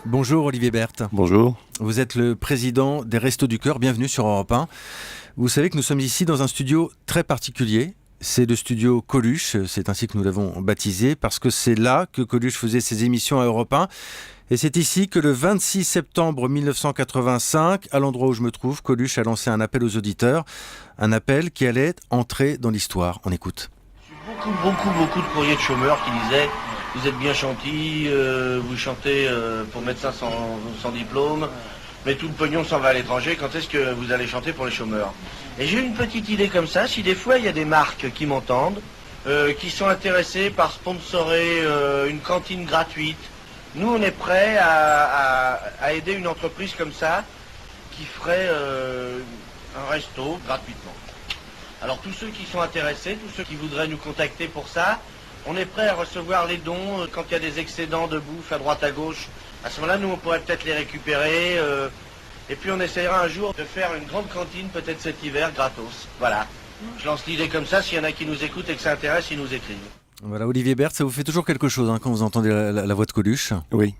Bonjour Olivier Berthe. Bonjour. Vous êtes le président des Restos du Cœur, bienvenue sur Europe 1. Vous savez que nous sommes ici dans un studio très particulier. C'est le studio Coluche, c'est ainsi que nous l'avons baptisé, parce que c'est là que Coluche faisait ses émissions à Europe 1. Et c'est ici que le 26 septembre 1985, à l'endroit où je me trouve, Coluche a lancé un appel aux auditeurs. Un appel qui allait entrer dans l'histoire. On écoute. Beaucoup de courriers de chômeurs qui disaient « Vous êtes bien gentil, vous chantez pour médecins sans diplôme, mais tout le pognon s'en va à l'étranger, quand est-ce que vous allez chanter pour les chômeurs ?» Et j'ai eu une petite idée comme ça, si des fois il y a des marques qui m'entendent, qui sont intéressées par sponsorer une cantine gratuite, nous on est prêts à aider une entreprise comme ça, qui ferait un resto gratuitement. Alors tous ceux qui sont intéressés, tous ceux qui voudraient nous contacter pour ça, on est prêt à recevoir les dons quand il y a des excédents de bouffe à droite à gauche. À ce moment-là, nous on pourrait peut-être les récupérer et puis on essaiera un jour de faire une grande cantine, peut-être cet hiver, gratos. Voilà. Je lance l'idée comme ça, s'il y en a qui nous écoutent et que ça intéresse, ils nous écrivent. Voilà, Olivier Berthe, ça vous fait toujours quelque chose quand vous entendez la voix de Coluche ? Oui,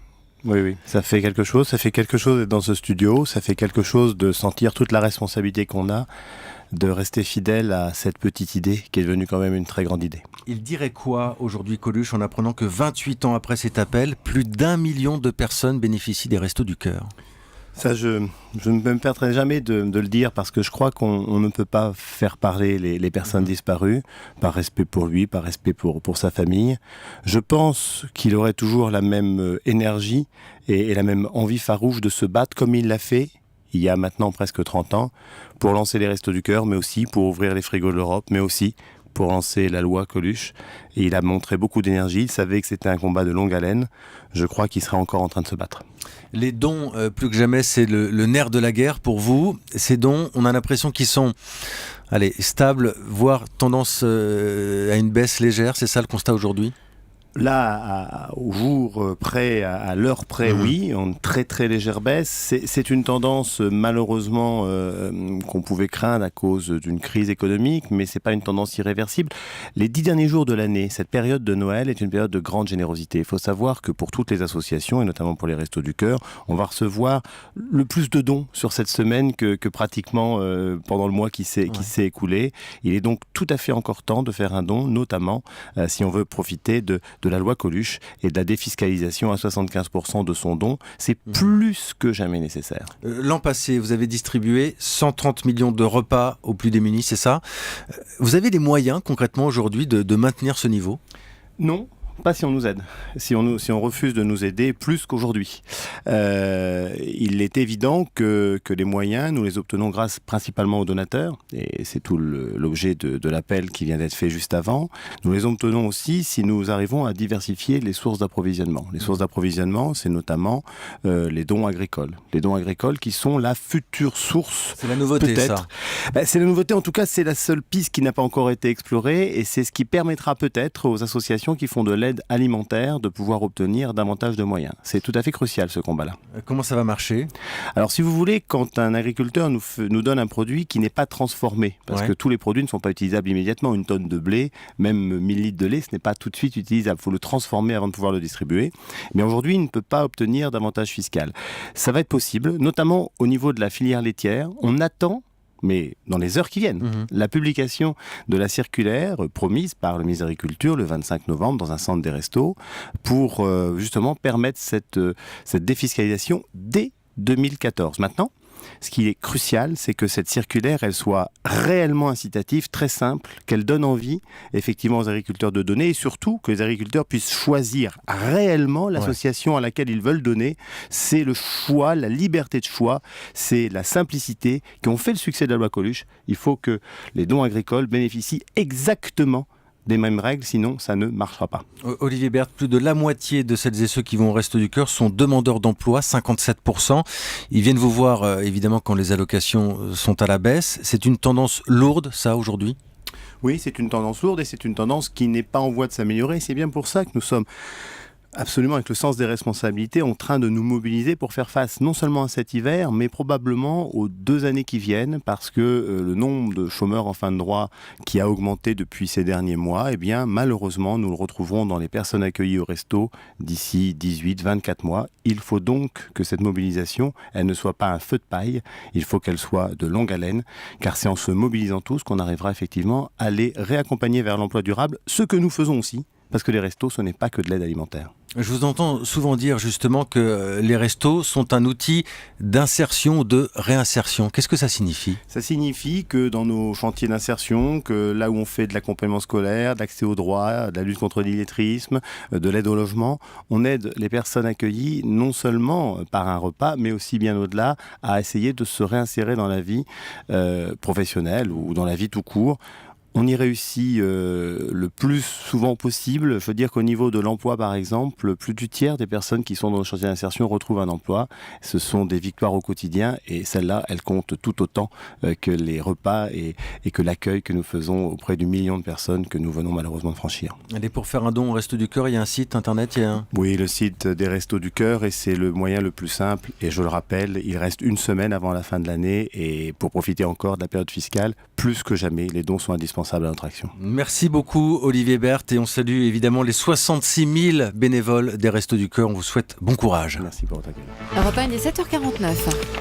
ça fait quelque chose. Ça fait quelque chose d'être dans ce studio. Ça fait quelque chose de sentir toute la responsabilité qu'on a, de rester fidèle à cette petite idée qui est devenue quand même une très grande idée. Il dirait quoi aujourd'hui Coluche en apprenant que 28 ans après cet appel, plus d'1 million de personnes bénéficient des Restos du Cœur ? Ça, je ne me perdrai jamais de le dire parce que je crois qu'on ne peut pas faire parler les personnes disparues par respect pour lui, par respect pour sa famille. Je pense qu'il aurait toujours la même énergie et la même envie farouche de se battre comme il l'a fait il y a maintenant presque 30 ans pour lancer les Restos du Cœur, mais aussi pour ouvrir les frigos de l'Europe, mais aussi pour lancer la loi Coluche. Et il a montré beaucoup d'énergie, il savait que c'était un combat de longue haleine. Je crois qu'il serait encore en train de se battre. Les dons, plus que jamais, c'est le nerf de la guerre pour vous. Ces dons, on a l'impression qu'ils sont stables, voire tendance à une baisse légère. C'est ça le constat aujourd'hui ? Là, au jour près, à l'heure près, oui, en très très légère baisse. C'est une tendance malheureusement qu'on pouvait craindre à cause d'une crise économique, mais c'est pas une tendance irréversible. Les 10 derniers jours de l'année, cette période de Noël est une période de grande générosité. Il faut savoir que pour toutes les associations, et notamment pour les Restos du Cœur, on va recevoir le plus de dons sur cette semaine que pratiquement pendant le mois qui s'est écoulé. Il est donc tout à fait encore temps de faire un don, notamment si on veut profiter de la loi Coluche et de la défiscalisation à 75% de son don. C'est plus que jamais nécessaire. L'an passé, vous avez distribué 130 millions de repas aux plus démunis, c'est ça ? Vous avez des moyens concrètement aujourd'hui de maintenir ce niveau ? Non. Pas si on nous aide, si on refuse de nous aider plus qu'aujourd'hui. Il est évident que les moyens, nous les obtenons grâce principalement aux donateurs, et c'est tout l'objet de l'appel qui vient d'être fait juste avant. Nous les obtenons aussi si nous arrivons à diversifier les sources d'approvisionnement. Les sources d'approvisionnement, c'est notamment les dons agricoles. Les dons agricoles qui sont la future source. C'est la nouveauté, peut-être. Ça. C'est la nouveauté, en tout cas, c'est la seule piste qui n'a pas encore été explorée, et c'est ce qui permettra peut-être aux associations qui font de l'aide alimentaire de pouvoir obtenir davantage de moyens. C'est tout à fait crucial ce combat-là. Comment ça va marcher ? Alors si vous voulez, quand un agriculteur nous donne un produit qui n'est pas transformé, parce que tous les produits ne sont pas utilisables immédiatement, une tonne de blé, même 1000 litres de lait, ce n'est pas tout de suite utilisable, il faut le transformer avant de pouvoir le distribuer. Mais aujourd'hui, il ne peut pas obtenir d'avantage fiscal. Ça va être possible, notamment au niveau de la filière laitière. On attend, mais dans les heures qui viennent, la publication de la circulaire promise par le ministre de l'Agriculture le 25 novembre dans un centre des restos pour justement permettre cette défiscalisation dès 2014. Maintenant, ce qui est crucial, c'est que cette circulaire, elle soit réellement incitative, très simple, qu'elle donne envie, effectivement, aux agriculteurs de donner, et surtout que les agriculteurs puissent choisir réellement l'association à laquelle ils veulent donner. C'est le choix, la liberté de choix, c'est la simplicité qui ont fait le succès de la loi Coluche. Il faut que les dons agricoles bénéficient exactement des mêmes règles, sinon ça ne marchera pas. Olivier Berthe, plus de la moitié de celles et ceux qui vont au Resto du Cœur sont demandeurs d'emploi, 57%. Ils viennent vous voir, évidemment, quand les allocations sont à la baisse. C'est une tendance lourde, ça, aujourd'hui ? Oui, c'est une tendance lourde et c'est une tendance qui n'est pas en voie de s'améliorer. C'est bien pour ça que nous sommes Absolument, avec le sens des responsabilités, en train de nous mobiliser pour faire face non seulement à cet hiver, mais probablement aux 2 années qui viennent, parce que le nombre de chômeurs en fin de droit qui a augmenté depuis ces derniers mois, eh bien, malheureusement, nous le retrouverons dans les personnes accueillies au resto d'ici 18-24 mois. Il faut donc que cette mobilisation, elle ne soit pas un feu de paille, il faut qu'elle soit de longue haleine, car c'est en se mobilisant tous qu'on arrivera effectivement à les réaccompagner vers l'emploi durable, ce que nous faisons aussi, parce que les restos, ce n'est pas que de l'aide alimentaire. Je vous entends souvent dire justement que les restos sont un outil d'insertion, de réinsertion. Qu'est-ce que ça signifie ? Ça signifie que dans nos chantiers d'insertion, que là où on fait de l'accompagnement scolaire, de l'accès aux droits, de la lutte contre l'illettrisme, de l'aide au logement, on aide les personnes accueillies non seulement par un repas, mais aussi bien au-delà à essayer de se réinsérer dans la vie professionnelle ou dans la vie tout court. On y réussit le plus souvent possible. Il faut dire qu'au niveau de l'emploi, par exemple, plus du tiers des personnes qui sont dans le chantier d'insertion retrouvent un emploi. Ce sont des victoires au quotidien et celles-là, elles comptent tout autant que les repas et que l'accueil que nous faisons auprès du million de personnes que nous venons malheureusement de franchir. Allez, pour faire un don au Restos du Cœur, il y a un site internet, Oui, le site des Restos du Cœur, et c'est le moyen le plus simple. Et je le rappelle, il reste 1 semaine avant la fin de l'année et pour profiter encore de la période fiscale, plus que jamais, les dons sont indispensables à notre action. Merci beaucoup Olivier Berthe et on salue évidemment les 66 000 bénévoles des Restos du Cœur. On vous souhaite bon courage. Merci pour votre accueil. Europe 1, il est 7h49.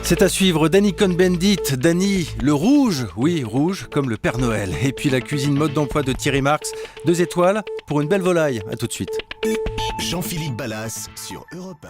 C'est à suivre. Dany Cohn-Bendit, Dany, le rouge, oui rouge comme le Père Noël. Et puis la cuisine mode d'emploi de Thierry Marx, 2 étoiles pour une belle volaille. À tout de suite. Jean-Philippe Ballas sur Europe 1.